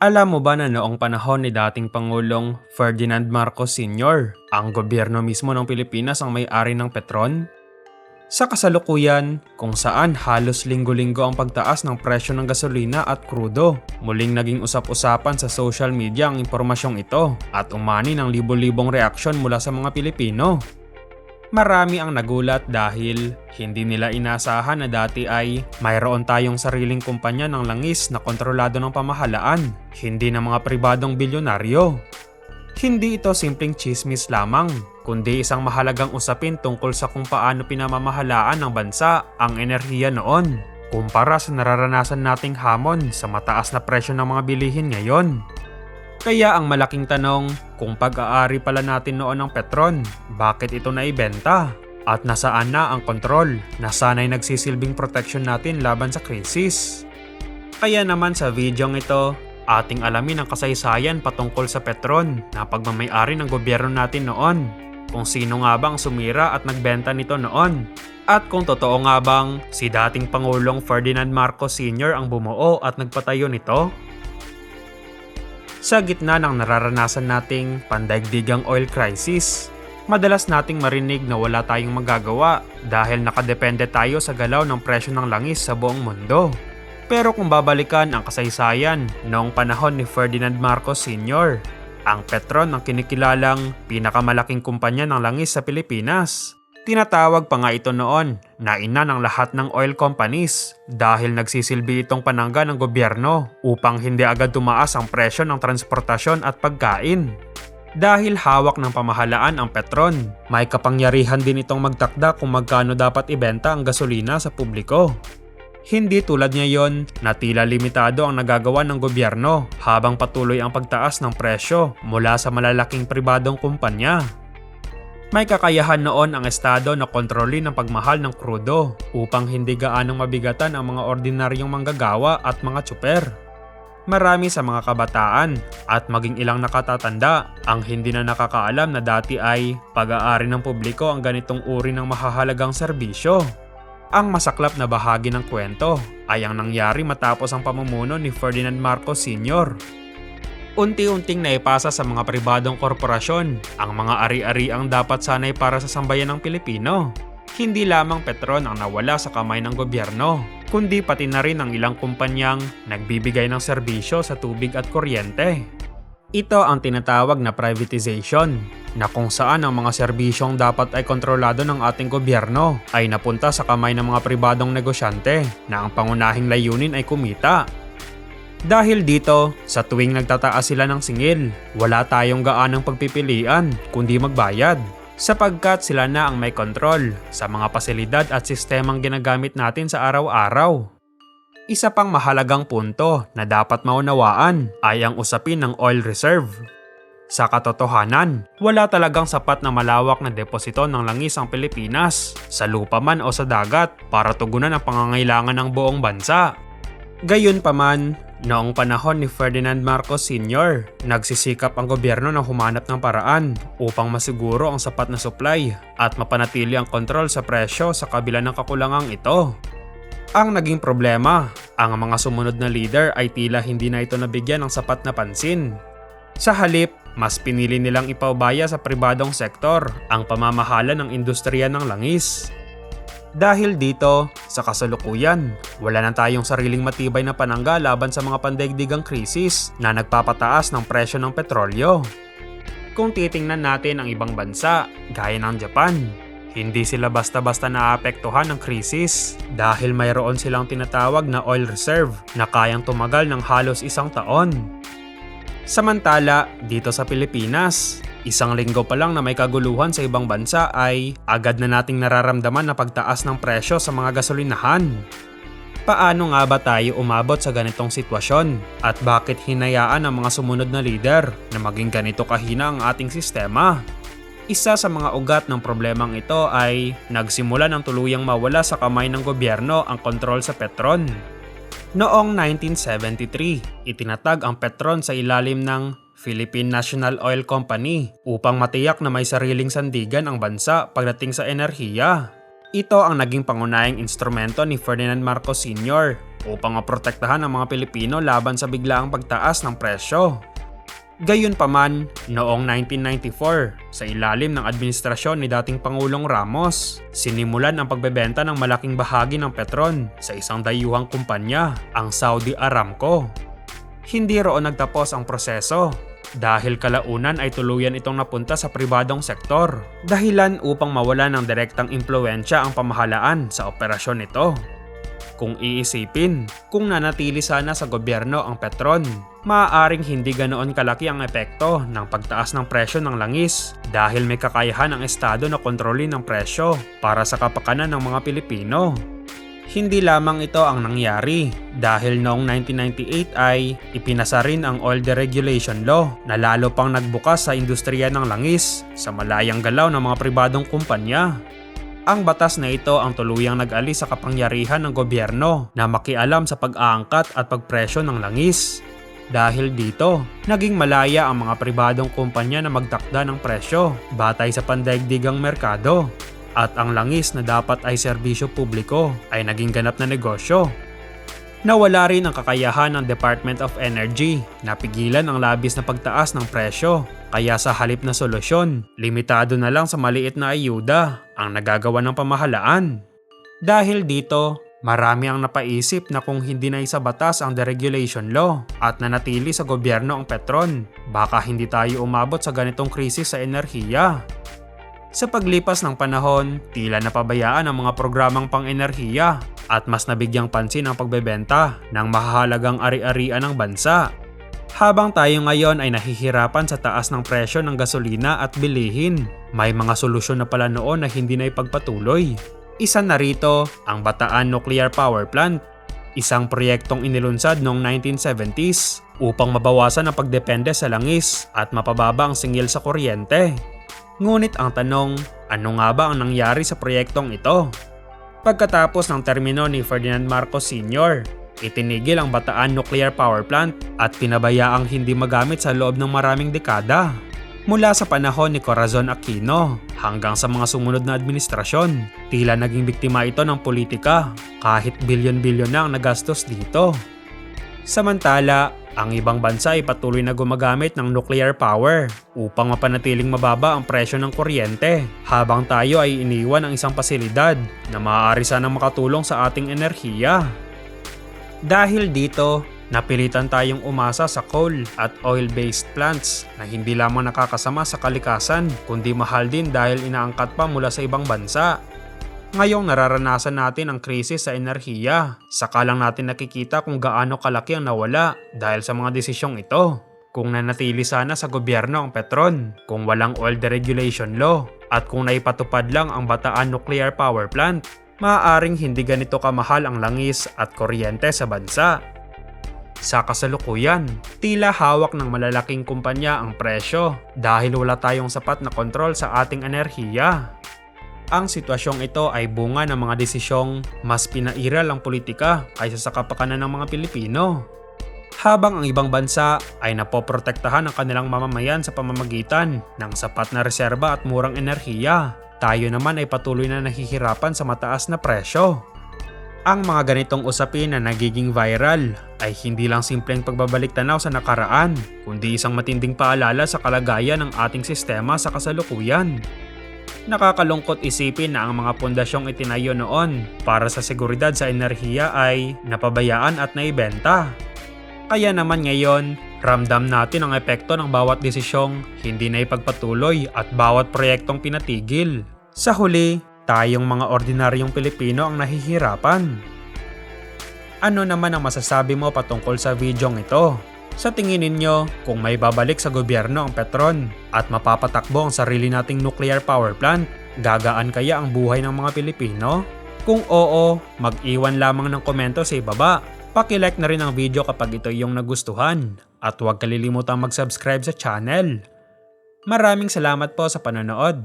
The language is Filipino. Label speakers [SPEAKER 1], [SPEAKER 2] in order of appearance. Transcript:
[SPEAKER 1] Alam mo ba na noong panahon ni dating Pangulong Ferdinand Marcos Sr., ang gobyerno mismo ng Pilipinas ang may-ari ng Petron? Sa kasalukuyan, kung saan halos linggo-linggo ang pagtaas ng presyo ng gasolina at krudo, muling naging usap-usapan sa social media ang impormasyong ito at umani ng libo-libong reaksyon mula sa mga Pilipino. Marami ang nagulat dahil hindi nila inasahan na dati ay mayroon tayong sariling kumpanya ng langis na kontrolado ng pamahalaan, hindi ng mga pribadong bilyonaryo. Hindi ito simpleng chismis lamang, kundi isang mahalagang usapin tungkol sa kung paano pinamamahalaan ng bansa ang enerhiya noon, kumpara sa nararanasan nating hamon sa mataas na presyo ng mga bilihin ngayon. Kaya ang malaking tanong, kung pag-aari pala natin noon ng Petron, bakit ito naibenta? At nasaan na ang kontrol na sana'y nagsisilbing proteksyon natin laban sa krisis? Kaya naman sa videong ito, ating alamin ang kasaysayan patungkol sa Petron na pagmamay-ari ng gobyerno natin noon, kung sino nga bang sumira at nagbenta nito noon, at kung totoo nga bang si dating Pangulong Ferdinand Marcos Sr. ang bumuo at nagpatayo nito. Sa gitna ng nararanasan nating pandaigdigang oil crisis, madalas nating marinig na wala tayong magagawa dahil nakadepende tayo sa galaw ng presyo ng langis sa buong mundo. Pero kung babalikan ang kasaysayan noong panahon ni Ferdinand Marcos Sr., ang Petron ang kinikilalang pinakamalaking kumpanya ng langis sa Pilipinas. Tinatawag pa nga ito noon na ina ng lahat ng oil companies dahil nagsisilbi itong panangga ng gobyerno upang hindi agad tumaas ang presyo ng transportasyon at pagkain. Dahil hawak ng pamahalaan ang Petron, may kapangyarihan din itong magtakda kung magkano dapat ibenta ang gasolina sa publiko. Hindi tulad ngayon na tila limitado ang nagagawa ng gobyerno habang patuloy ang pagtaas ng presyo mula sa malalaking pribadong kumpanya. May kakayahan noon ang estado na kontrolin ang pagmahal ng krudo upang hindi gaanong mabigatan ang mga ordinaryong manggagawa at mga tsuper. Marami sa mga kabataan at maging ilang nakatatanda ang hindi na nakakaalam na dati ay pag-aari ng publiko ang ganitong uri ng mahahalagang serbisyo. Ang masaklap na bahagi ng kwento ay ang nangyari matapos ang pamumuno ni Ferdinand Marcos Sr. Unti-unting naipasa sa mga pribadong korporasyon ang mga ari-ariang dapat sanay para sa sambayan ng Pilipino. Hindi lamang Petron ang nawala sa kamay ng gobyerno, kundi pati na rin ang ilang kumpanyang nagbibigay ng serbisyo sa tubig at kuryente. Ito ang tinatawag na privatization, na kung saan ang mga serbisyong dapat ay kontrolado ng ating gobyerno ay napunta sa kamay ng mga pribadong negosyante na ang pangunahing layunin ay kumita. Dahil dito, sa tuwing nagtataas sila ng singil, wala tayong gaanong pagpipilian kundi magbayad, sapagkat sila na ang may kontrol sa mga pasilidad at sistemang ginagamit natin sa araw-araw. Isa pang mahalagang punto na dapat maunawaan ay ang usapin ng oil reserve. Sa katotohanan, wala talagang sapat na malawak na deposito ng langis ang Pilipinas, sa lupa man o sa dagat, para tugunan ang pangangailangan ng buong bansa. Gayunpaman, noong panahon ni Ferdinand Marcos Sr., nagsisikap ang gobyerno na humanap ng paraan upang masiguro ang sapat na supply at mapanatili ang kontrol sa presyo sa kabila ng kakulangang ito. Ang naging problema, ang mga sumunod na leader ay tila hindi na ito nabigyan ng sapat na pansin. Sa halip, mas pinili nilang ipaubaya sa pribadong sektor ang pamamahala ng industriya ng langis. Dahil dito, sa kasalukuyan, wala na tayong sariling matibay na panangga laban sa mga pandaigdigang krisis na nagpapataas ng presyo ng petrolyo. Kung titingnan natin ang ibang bansa, gaya ng Japan, hindi sila basta-basta naapektuhan ng krisis dahil mayroon silang tinatawag na oil reserve na kayang tumagal ng halos 1 taon. Samantala, dito sa Pilipinas, 1 linggo pa lang na may kaguluhan sa ibang bansa ay agad na nating nararamdaman na pagtaas ng presyo sa mga gasolinahan. Paano nga ba tayo umabot sa ganitong sitwasyon at bakit hinayaan ang mga sumunod na leader na maging ganito kahina ang ating sistema? Isa sa mga ugat ng problemang ito ay nagsimula ng tuluyang mawala sa kamay ng gobyerno ang kontrol sa Petron. Noong 1973, itinatag ang Petron sa ilalim ng Philippine National Oil Company upang matiyak na may sariling sandigan ang bansa pagdating sa enerhiya. Ito ang naging pangunahing instrumento ni Ferdinand Marcos Sr. upang maprotektahan ang mga Pilipino laban sa biglaang pagtaas ng presyo. Gayunpaman, noong 1994, sa ilalim ng administrasyon ni dating Pangulong Ramos, sinimulan ang pagbebenta ng malaking bahagi ng Petron sa isang dayuhang kumpanya, ang Saudi Aramco. Hindi roon nagtapos ang proseso dahil kalaunan ay tuluyan itong napunta sa pribadong sektor, dahilan upang mawala ng direktang impluwensya ang pamahalaan sa operasyon nito. Kung iisipin, kung nanatili sana sa gobyerno ang Petron, maaaring hindi ganoon kalaki ang epekto ng pagtaas ng presyo ng langis dahil may kakayahan ang estado na kontrolin ang presyo para sa kapakanan ng mga Pilipino. Hindi lamang ito ang nangyari dahil noong 1998 ay ipinasa rin ang Oil Deregulation Law na lalo pang nagbukas sa industriya ng langis sa malayang galaw ng mga pribadong kumpanya. Ang batas na ito ang tuluyang nag-alis sa kapangyarihan ng gobyerno na makialam sa pag-aangkat at pagpresyo ng langis. Dahil dito, naging malaya ang mga pribadong kumpanya na magtakda ng presyo batay sa pandaigdigang merkado. At ang langis na dapat ay serbisyo publiko ay naging ganap na negosyo. Nawala rin ang kakayahan ng Department of Energy na pigilan ang labis na pagtaas ng presyo. Kaya sa halip na solusyon, limitado na lang sa maliit na ayuda ang nagagawa ng pamahalaan. Dahil dito, marami ang napaisip na kung hindi na isa batas ang deregulation law at nanatili sa gobyerno ang Petron, baka hindi tayo umabot sa ganitong krisis sa enerhiya. Sa paglipas ng panahon, tila napabayaan ang mga programang pang-enerhiya at mas nabigyang pansin ang pagbebenta ng mahahalagang ari-arian ng bansa. Habang tayo ngayon ay nahihirapan sa taas ng presyo ng gasolina at bilihin, may mga solusyon na pala noon na hindi na ipagpatuloy. Isa na rito ang Bataan Nuclear Power Plant, isang proyektong inilunsad noong 1970s upang mabawasan ang pagdepende sa langis at mapababa ang singil sa kuryente. Ngunit ang tanong, ano nga ba ang nangyari sa proyektong ito? Pagkatapos ng termino ni Ferdinand Marcos Sr., itinigil ang Bataan Nuclear Power Plant at pinabayaang hindi magamit sa loob ng maraming dekada. Mula sa panahon ni Corazon Aquino hanggang sa mga sumunod na administrasyon, tila naging biktima ito ng politika kahit bilyon-bilyon na ang nagastos dito. Samantala, ang ibang bansa ay patuloy na gumagamit ng nuclear power upang mapanatiling mababa ang presyo ng kuryente habang tayo ay iniwan ng isang pasilidad na maaari sanang makatulong sa ating enerhiya. Dahil dito, napilitan tayong umasa sa coal at oil-based plants na hindi lamang nakakasama sa kalikasan kundi mahal din dahil inaangkat pa mula sa ibang bansa. Ngayong nararanasan natin ang krisis sa enerhiya, saka lang natin nakikita kung gaano kalaki ang nawala dahil sa mga desisyong ito. Kung nanatili sana sa gobyerno ang Petron, kung walang oil deregulation law, at kung naipatupad lang ang Bataan Nuclear Power Plant, maaaring hindi ganito kamahal ang langis at kuryente sa bansa. Sa kasalukuyan, tila hawak ng malalaking kumpanya ang presyo dahil wala tayong sapat na kontrol sa ating enerhiya. Ang sitwasyong ito ay bunga ng mga desisyong mas pinairal ang politika kaysa sa kapakanan ng mga Pilipino. Habang ang ibang bansa ay napoprotektahan ang kanilang mamamayan sa pamamagitan ng sapat na reserba at murang enerhiya, tayo naman ay patuloy na nahihirapan sa mataas na presyo. Ang mga ganitong usapin na nagiging viral ay hindi lang simpleng pagbabalik tanaw sa nakaraan, kundi isang matinding paalala sa kalagayan ng ating sistema sa kasalukuyan. Nakakalungkot isipin na ang mga pundasyong itinayo noon para sa seguridad sa enerhiya ay napabayaan at naibenta. Kaya naman ngayon, ramdam natin ang epekto ng bawat desisyong hindi na ipagpatuloy at bawat proyektong pinatigil. Sa huli, tayong mga ordinaryong Pilipino ang nahihirapan. Ano naman ang masasabi mo patungkol sa videong ito? Sa tingin ninyo, kung may babalik sa gobyerno ang Petron at mapapatakbo ang sarili nating nuclear power plant, gagaan kaya ang buhay ng mga Pilipino? Kung oo, mag-iwan lamang ng komento sa ibaba. Paki-like na rin ang video kapag ito yung nagustuhan at huwag kalilimutang mag-subscribe sa channel. Maraming salamat po sa panonood.